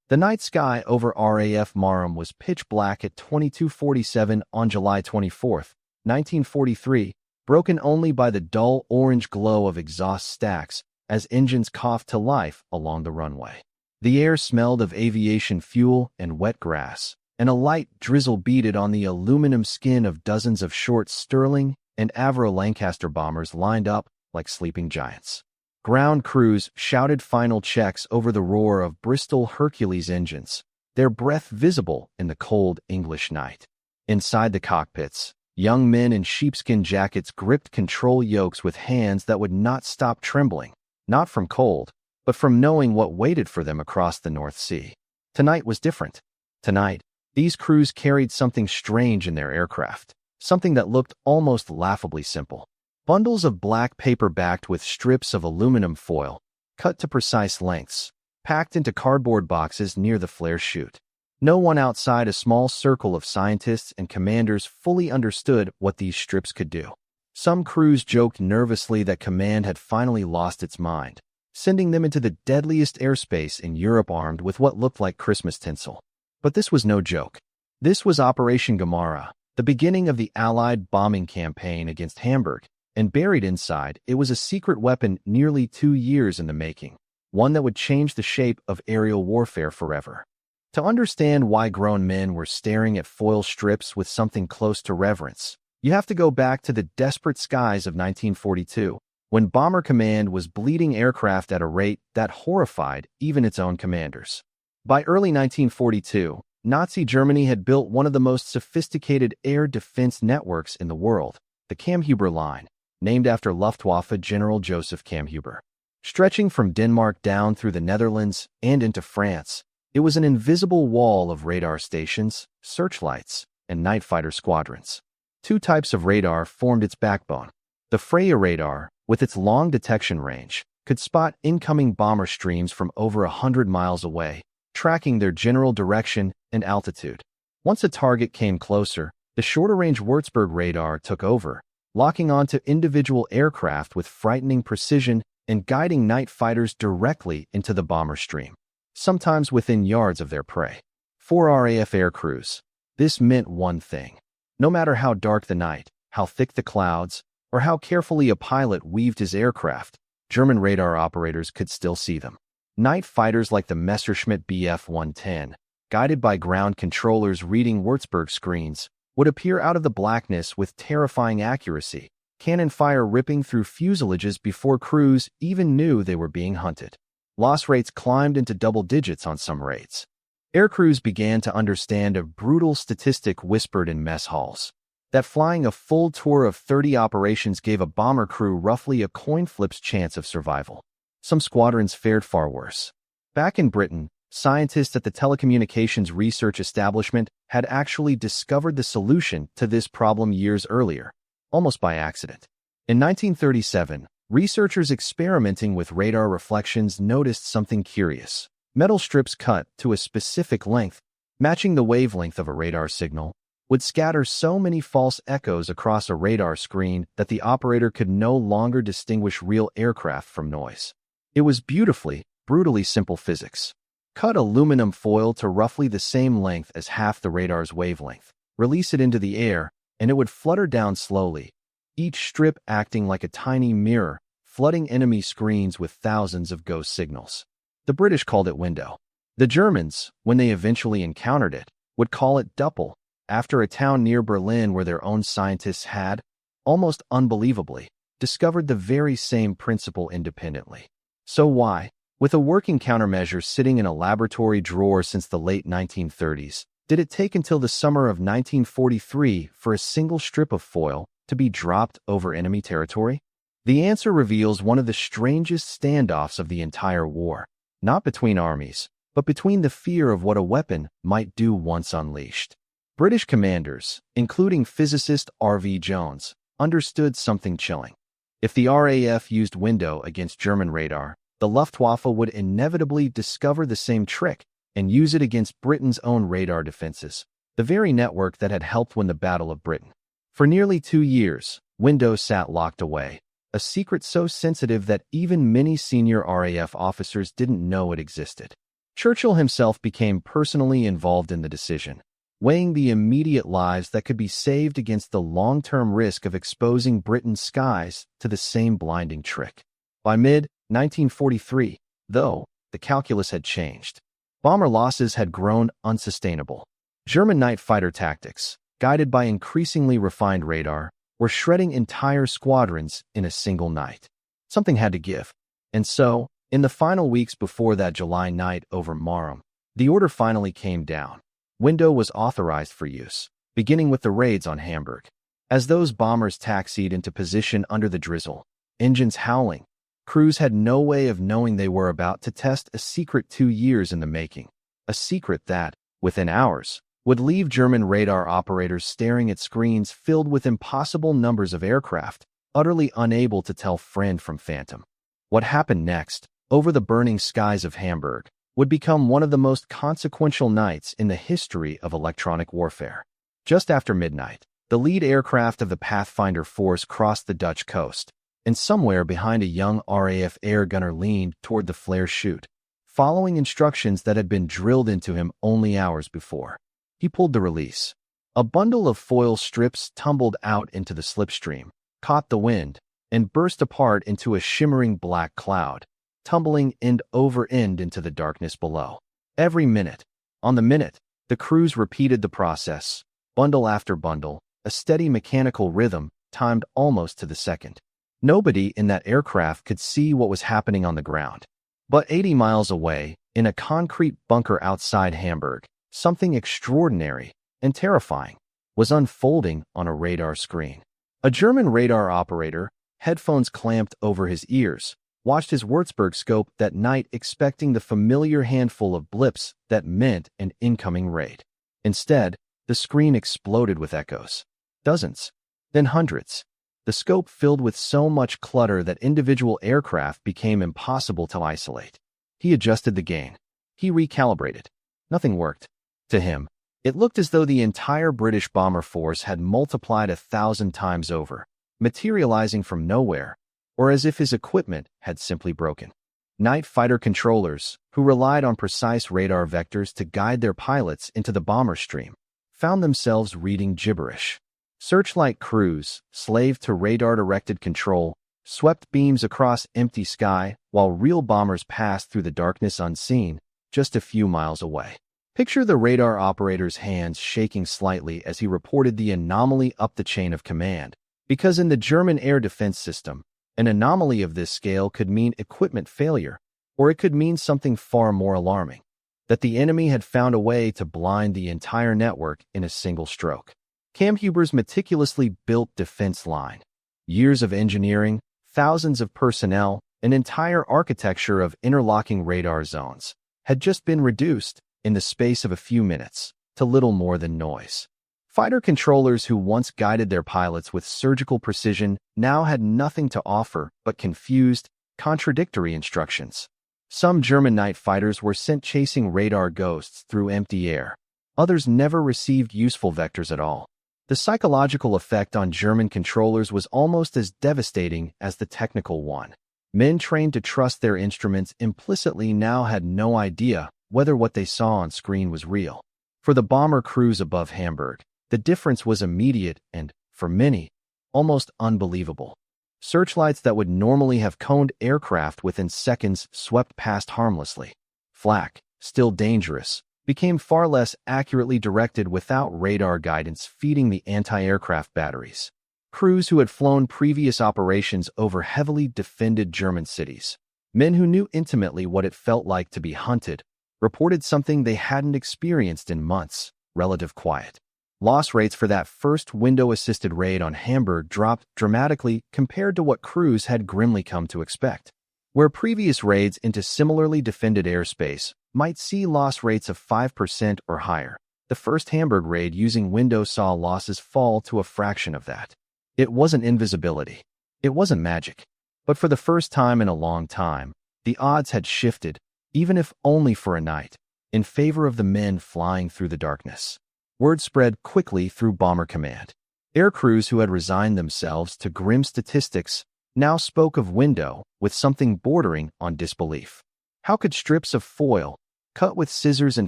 The night sky over RAF Marham was pitch black at 22:47 on July 24, 1943, broken only by the dull orange glow of exhaust stacks as engines coughed to life along the runway. The air smelled of aviation fuel and wet grass, and a light drizzle beaded on the aluminum skin of dozens of short Sterling and Avro Lancaster bombers lined up like sleeping giants. Ground crews shouted final checks over the roar of Bristol Hercules engines, their breath visible in the cold English night. Inside the cockpits, young men in sheepskin jackets gripped control yokes with hands that would not stop trembling, not from cold, but from knowing what waited for them across the North Sea. Tonight was different. Tonight, these crews carried something strange in their aircraft, something that looked almost laughably simple. Bundles of black paper backed with strips of aluminum foil, cut to precise lengths, packed into cardboard boxes near the flare chute. No one outside a small circle of scientists and commanders fully understood what these strips could do. Some crews joked nervously that command had finally lost its mind, sending them into the deadliest airspace in Europe armed with what looked like Christmas tinsel. But this was no joke. This was Operation Gomorrah, the beginning of the Allied bombing campaign against Hamburg, and buried inside, it was a secret weapon nearly 2 years in the making, one that would change the shape of aerial warfare forever. To understand why grown men were staring at foil strips with something close to reverence, you have to go back to the desperate skies of 1942, when Bomber Command was bleeding aircraft at a rate that horrified even its own commanders. By early 1942, Nazi Germany had built one of the most sophisticated air defense networks in the world, the Kammhuber line, named after Luftwaffe General Joseph Kammhuber. Stretching from Denmark down through the Netherlands and into France, it was an invisible wall of radar stations, searchlights, and night fighter squadrons. 2 types of radar formed its backbone. The Freya radar, with its long detection range, could spot incoming bomber streams from over 100 miles away, tracking their general direction and altitude. Once a target came closer, the shorter-range Würzburg radar took over, locking onto individual aircraft with frightening precision and guiding night fighters directly into the bomber stream, sometimes within yards of their prey. For RAF air crews, this meant one thing. No matter how dark the night, how thick the clouds, or how carefully a pilot weaved his aircraft, German radar operators could still see them. Night fighters like the Messerschmitt Bf-110, guided by ground controllers reading Würzburg screens, would appear out of the blackness with terrifying accuracy, cannon fire ripping through fuselages before crews even knew they were being hunted. Loss rates climbed into double digits on some raids. Air crews began to understand a brutal statistic whispered in mess halls, that flying a full tour of 30 operations gave a bomber crew roughly a coin flip's chance of survival. Some squadrons fared far worse. Back in Britain, scientists at the Telecommunications Research Establishment had actually discovered the solution to this problem years earlier, almost by accident. In 1937, researchers experimenting with radar reflections noticed something curious. Metal strips cut to a specific length, matching the wavelength of a radar signal, would scatter so many false echoes across a radar screen that the operator could no longer distinguish real aircraft from noise. It was brutally simple physics. Cut aluminum foil to roughly the same length as half the radar's wavelength, release it into the air, and it would flutter down slowly, each strip acting like a tiny mirror, flooding enemy screens with thousands of ghost signals. The British called it window. The Germans, when they eventually encountered it, would call it Düppel, after a town near Berlin where their own scientists had, almost unbelievably, discovered the very same principle independently. So why, with a working countermeasure sitting in a laboratory drawer since the late 1930s, did it take until the summer of 1943 for a single strip of foil to be dropped over enemy territory? The answer reveals one of the strangest standoffs of the entire war, not between armies, but between the fear of what a weapon might do once unleashed. British commanders, including physicist R.V. Jones, understood something chilling. If the RAF used window against German radar, the Luftwaffe would inevitably discover the same trick and use it against Britain's own radar defenses, the very network that had helped win the Battle of Britain. For nearly 2 years, window sat locked away, a secret so sensitive that even many senior RAF officers didn't know it existed. Churchill himself became personally involved in the decision, weighing the immediate lives that could be saved against the long-term risk of exposing Britain's skies to the same blinding trick. By mid-1943, though, the calculus had changed. Bomber losses had grown unsustainable. German night fighter tactics, guided by increasingly refined radar, were shredding entire squadrons in a single night. Something had to give. And so, in the final weeks before that July night over Marham, the order finally came down. Window was authorized for use, beginning with the raids on Hamburg. As those bombers taxied into position under the drizzle, engines howling, crews had no way of knowing they were about to test a secret 2 years in the making. A secret that, within hours, would leave German radar operators staring at screens filled with impossible numbers of aircraft, utterly unable to tell friend from phantom. What happened next, over the burning skies of Hamburg, would become one of the most consequential nights in the history of electronic warfare. Just after midnight, the lead aircraft of the Pathfinder force crossed the Dutch coast, and somewhere behind a young RAF air gunner leaned toward the flare chute, following instructions that had been drilled into him only hours before. He pulled the release. A bundle of foil strips tumbled out into the slipstream, caught the wind, and burst apart into a shimmering black cloud, tumbling end over end into the darkness below. Every minute, on the minute, the crews repeated the process, bundle after bundle, a steady mechanical rhythm timed almost to the second. Nobody in that aircraft could see what was happening on the ground. But 80 miles away, in a concrete bunker outside Hamburg, something extraordinary and terrifying was unfolding on a radar screen. A German radar operator, headphones clamped over his ears, watched his Würzburg scope that night expecting the familiar handful of blips that meant an incoming raid. Instead, the screen exploded with echoes. Dozens, then hundreds. The scope filled with so much clutter that individual aircraft became impossible to isolate. He adjusted the gain. He recalibrated. Nothing worked. To him, it looked as though the entire British bomber force had multiplied 1,000 times over, materializing from nowhere, or as if his equipment had simply broken. Night fighter controllers, who relied on precise radar vectors to guide their pilots into the bomber stream, found themselves reading gibberish. Searchlight crews, slave to radar-directed control, swept beams across empty sky while real bombers passed through the darkness unseen, just a few miles away. Picture the radar operator's hands shaking slightly as he reported the anomaly up the chain of command, because in the German air defense system, an anomaly of this scale could mean equipment failure, or it could mean something far more alarming, that the enemy had found a way to blind the entire network in a single stroke. Kammhuber's meticulously built defense line, years of engineering, thousands of personnel, an entire architecture of interlocking radar zones, had just been reduced, in the space of a few minutes, to little more than noise. Fighter controllers who once guided their pilots with surgical precision now had nothing to offer but confused, contradictory instructions. Some German night fighters were sent chasing radar ghosts through empty air. Others never received useful vectors at all. The psychological effect on German controllers was almost as devastating as the technical one. Men trained to trust their instruments implicitly now had no idea whether what they saw on screen was real. For the bomber crews above Hamburg, the difference was immediate and, for many, almost unbelievable. Searchlights that would normally have coned aircraft within seconds swept past harmlessly. Flak, still dangerous, became far less accurately directed without radar guidance feeding the anti-aircraft batteries. Crews who had flown previous operations over heavily defended German cities, men who knew intimately what it felt like to be hunted, reported something they hadn't experienced in months: relative quiet. Loss rates for that first window-assisted raid on Hamburg dropped dramatically compared to what crews had grimly come to expect. Where previous raids into similarly defended airspace might see loss rates of 5% or higher, the first Hamburg raid using window saw losses fall to a fraction of that. It wasn't invisibility. It wasn't magic. But for the first time in a long time, the odds had shifted, even if only for a night, in favor of the men flying through the darkness. Word spread quickly through Bomber Command. Air crews who had resigned themselves to grim statistics now spoke of window with something bordering on disbelief. How could strips of foil, cut with scissors in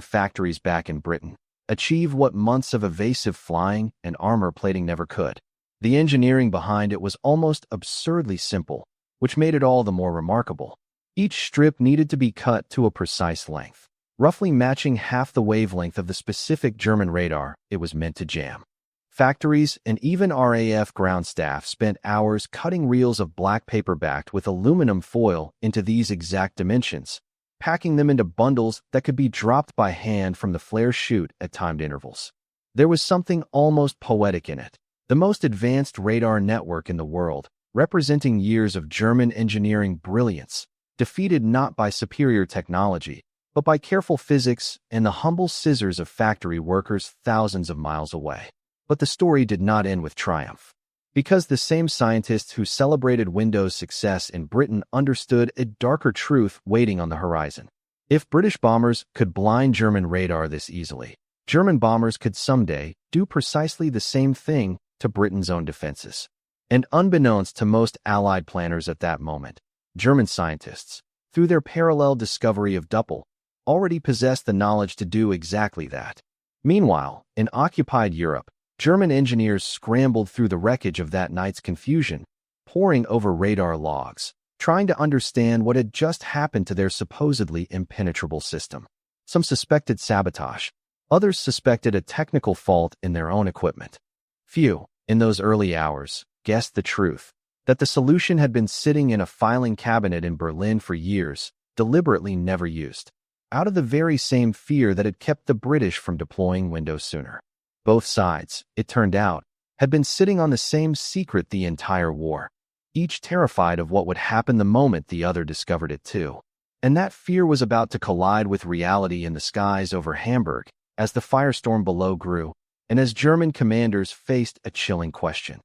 factories back in Britain, achieve what months of evasive flying and armor plating never could. The engineering behind it was almost absurdly simple, which made it all the more remarkable. Each strip needed to be cut to a precise length, roughly matching half the wavelength of the specific German radar it was meant to jam. Factories and even RAF ground staff spent hours cutting reels of black paper backed with aluminum foil into these exact dimensions, packing them into bundles that could be dropped by hand from the flare chute at timed intervals. There was something almost poetic in it. The most advanced radar network in the world, representing years of German engineering brilliance, defeated not by superior technology, but by careful physics and the humble scissors of factory workers thousands of miles away. But the story did not end with triumph. Because the same scientists who celebrated Windows' success in Britain understood a darker truth waiting on the horizon. If British bombers could blind German radar this easily, German bombers could someday do precisely the same thing to Britain's own defenses. And unbeknownst to most Allied planners at that moment, German scientists, through their parallel discovery of Düppel, already possessed the knowledge to do exactly that. Meanwhile, in occupied Europe, German engineers scrambled through the wreckage of that night's confusion, poring over radar logs, trying to understand what had just happened to their supposedly impenetrable system. Some suspected sabotage. Others suspected a technical fault in their own equipment. Few, in those early hours, guessed the truth, that the solution had been sitting in a filing cabinet in Berlin for years, deliberately never used, out of the very same fear that had kept the British from deploying Windows sooner. Both sides, it turned out, had been sitting on the same secret the entire war, each terrified of what would happen the moment the other discovered it too. And that fear was about to collide with reality in the skies over Hamburg as the firestorm below grew, and as German commanders faced a chilling question.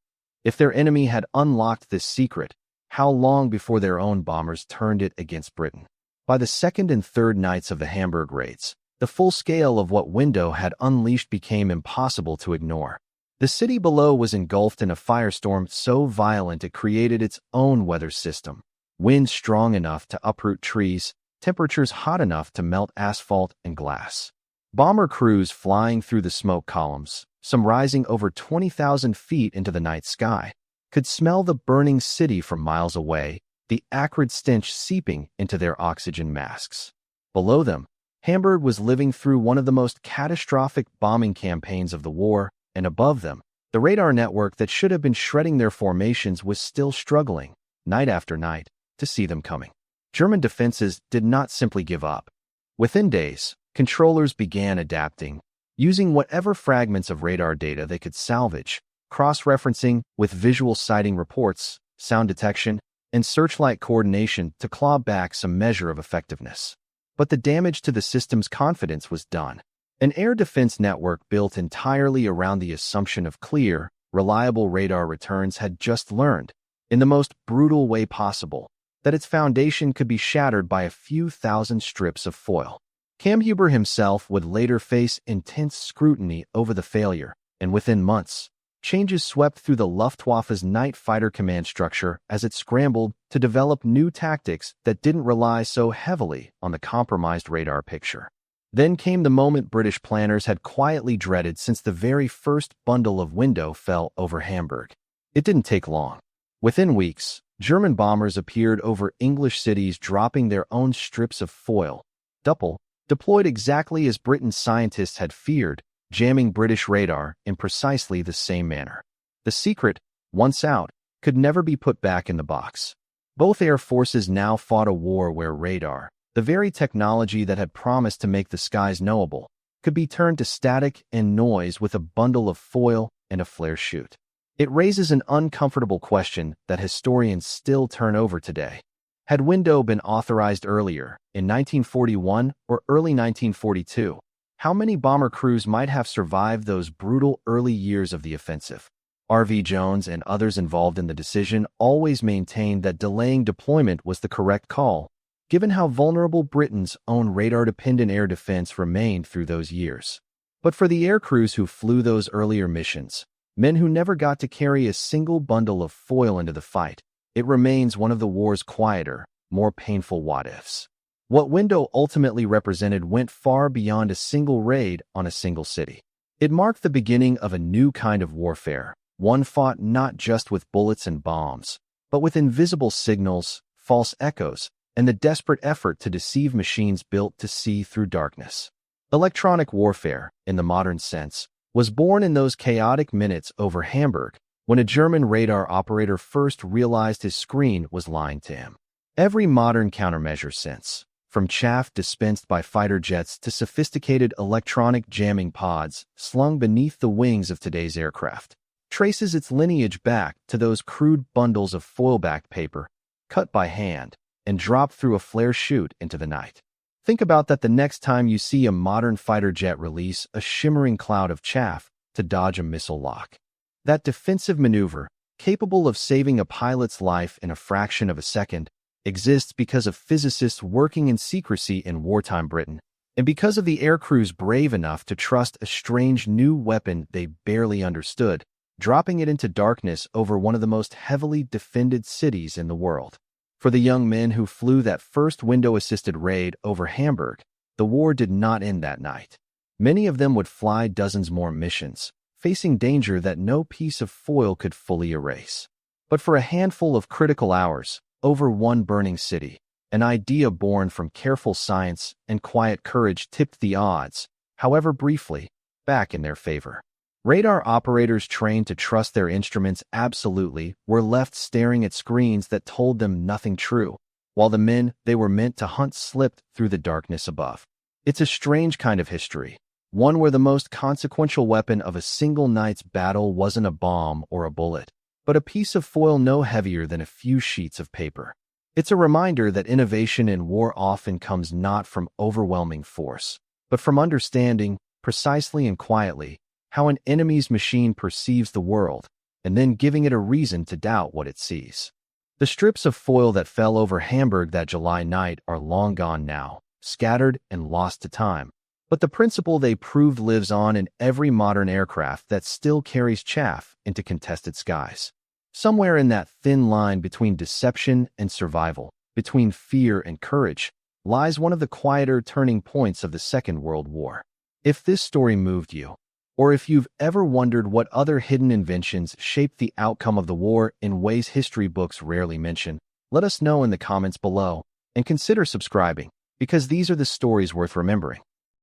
If their enemy had unlocked this secret, how long before their own bombers turned it against Britain? By the second and third nights of the Hamburg raids, the full scale of what Windows had unleashed became impossible to ignore. The city below was engulfed in a firestorm so violent it created its own weather system. Winds strong enough to uproot trees, temperatures hot enough to melt asphalt and glass. Bomber crews flying through the smoke columns, some rising over 20,000 feet into the night sky, could smell the burning city from miles away, the acrid stench seeping into their oxygen masks. Below them, Hamburg was living through one of the most catastrophic bombing campaigns of the war, and above them, the radar network that should have been shredding their formations was still struggling, night after night, to see them coming. German defenses did not simply give up. Within days, controllers began adapting, using whatever fragments of radar data they could salvage, cross-referencing with visual sighting reports, sound detection, and searchlight coordination to claw back some measure of effectiveness. But the damage to the system's confidence was done. An air defense network built entirely around the assumption of clear, reliable radar returns had just learned, in the most brutal way possible, that its foundation could be shattered by a few thousand strips of foil. Kammhuber himself would later face intense scrutiny over the failure, and within months, changes swept through the Luftwaffe's night fighter command structure as it scrambled to develop new tactics that didn't rely so heavily on the compromised radar picture. Then came the moment British planners had quietly dreaded since the very first bundle of Windows fell over Hamburg. It didn't take long. Within weeks, German bombers appeared over English cities dropping their own strips of foil. Düppel, deployed exactly as Britain's scientists had feared, jamming British radar in precisely the same manner. The secret, once out, could never be put back in the box. Both air forces now fought a war where radar, the very technology that had promised to make the skies knowable, could be turned to static and noise with a bundle of foil and a flare chute. It raises an uncomfortable question that historians still turn over today. Had Windows been authorized earlier, in 1941 or early 1942, how many bomber crews might have survived those brutal early years of the offensive? R.V. Jones and others involved in the decision always maintained that delaying deployment was the correct call, given how vulnerable Britain's own radar-dependent air defense remained through those years. But for the air crews who flew those earlier missions, men who never got to carry a single bundle of foil into the fight, it remains one of the war's quieter, more painful what-ifs. What window ultimately represented went far beyond a single raid on a single city. It marked the beginning of a new kind of warfare, one fought not just with bullets and bombs, but with invisible signals, false echoes, and the desperate effort to deceive machines built to see through darkness. Electronic warfare, in the modern sense, was born in those chaotic minutes over Hamburg, when a German radar operator first realized his screen was lying to him. Every modern countermeasure since, from chaff dispensed by fighter jets to sophisticated electronic jamming pods slung beneath the wings of today's aircraft, traces its lineage back to those crude bundles of foil-backed paper, cut by hand, and dropped through a flare chute into the night. Think about that the next time you see a modern fighter jet release a shimmering cloud of chaff to dodge a missile lock. That defensive maneuver, capable of saving a pilot's life in a fraction of a second, exists because of physicists working in secrecy in wartime Britain, and because of the aircrews brave enough to trust a strange new weapon they barely understood, dropping it into darkness over one of the most heavily defended cities in the world. For the young men who flew that first window-assisted raid over Hamburg, the war did not end that night. Many of them would fly dozens more missions, facing danger that no piece of foil could fully erase. But for a handful of critical hours, over one burning city, an idea born from careful science and quiet courage tipped the odds, however briefly, back in their favor. Radar operators trained to trust their instruments absolutely were left staring at screens that told them nothing true, while the men they were meant to hunt slipped through the darkness above. It's a strange kind of history, one where the most consequential weapon of a single night's battle wasn't a bomb or a bullet, but a piece of foil no heavier than a few sheets of paper. It's a reminder that innovation in war often comes not from overwhelming force, but from understanding, precisely and quietly, how an enemy's machine perceives the world, and then giving it a reason to doubt what it sees. The strips of foil that fell over Hamburg that July night are long gone now, scattered and lost to time, but the principle they proved lives on in every modern aircraft that still carries chaff into contested skies. Somewhere in that thin line between deception and survival, between fear and courage, lies one of the quieter turning points of the Second World War. If this story moved you, or if you've ever wondered what other hidden inventions shaped the outcome of the war in ways history books rarely mention, let us know in the comments below, and consider subscribing, because these are the stories worth remembering.